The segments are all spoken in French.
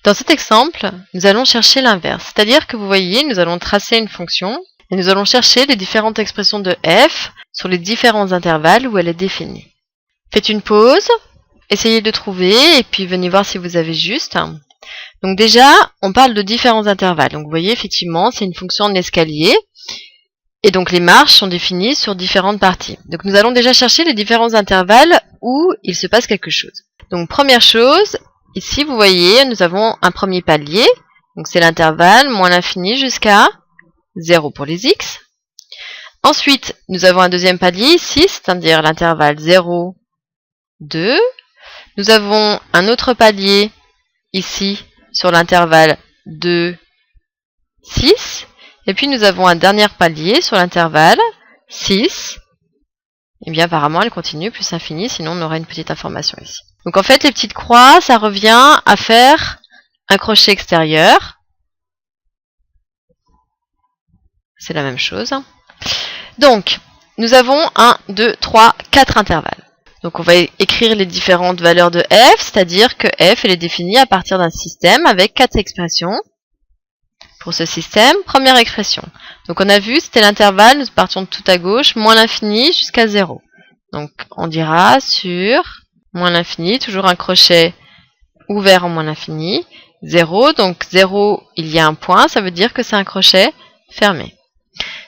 Dans cet exemple, nous allons chercher l'inverse. C'est-à-dire que vous voyez, nous allons tracer une fonction et nous allons chercher les différentes expressions de f sur les différents intervalles où elle est définie. Faites une pause, essayez de trouver et puis venez voir si vous avez juste. Donc déjà, on parle de différents intervalles. Donc vous voyez, effectivement, c'est une fonction en escalier. Et donc les marches sont définies sur différentes parties. Donc nous allons déjà chercher les différents intervalles où il se passe quelque chose. Donc première chose, ici vous voyez, nous avons un premier palier. Donc c'est l'intervalle moins l'infini jusqu'à 0 pour les x. Ensuite, nous avons un deuxième palier ici, c'est-à-dire l'intervalle 0, 2. Nous avons un autre palier ici sur l'intervalle 2, 6. Et puis nous avons un dernier palier sur l'intervalle 6. Et bien apparemment elle continue plus infini, sinon on aurait une petite information ici. Donc en fait les petites croix, ça revient à faire un crochet extérieur. C'est la même chose. Donc nous avons 1, 2, 3, 4 intervalles. Donc on va écrire les différentes valeurs de f, c'est-à-dire que f elle est définie à partir d'un système avec 4 expressions. Pour ce système, première expression. Donc on a vu, c'était l'intervalle, nous partions de tout à gauche, moins l'infini jusqu'à 0. Donc on dira sur moins l'infini, toujours un crochet ouvert en moins l'infini, 0, donc 0, il y a un point, ça veut dire que c'est un crochet fermé.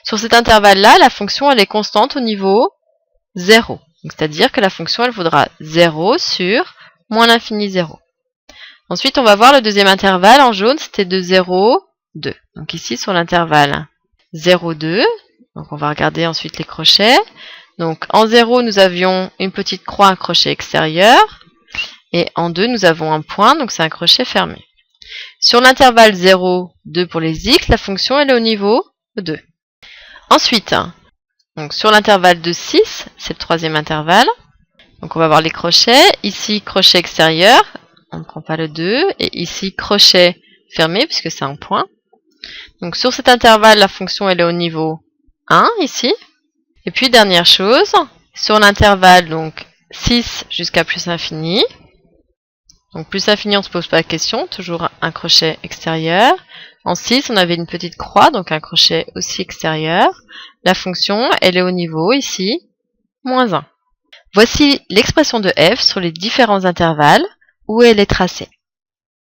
Sur cet intervalle-là, la fonction elle est constante au niveau 0. C'est-à-dire que la fonction elle vaudra 0 sur moins l'infini 0. Ensuite, on va voir le deuxième intervalle en jaune, c'était de 0, 2. Donc ici sur l'intervalle 0, 2, donc on va regarder ensuite les crochets. Donc en 0 nous avions une petite croix, un crochet extérieur, et en 2 nous avons un point, donc c'est un crochet fermé. Sur l'intervalle 0, 2 pour les x, la fonction elle est au niveau 2. Ensuite, donc sur l'intervalle de 6, c'est le troisième intervalle, donc on va voir les crochets, ici crochet extérieur, on ne prend pas le 2, et ici crochet fermé puisque c'est un point. Donc sur cet intervalle, la fonction elle est au niveau 1 ici. Et puis dernière chose, sur l'intervalle donc 6 jusqu'à plus infini. Donc plus infini, on ne se pose pas la question, toujours un crochet extérieur. En 6, on avait une petite croix, donc un crochet aussi extérieur. La fonction, elle est au niveau ici, moins 1. Voici l'expression de f sur les différents intervalles où elle est tracée.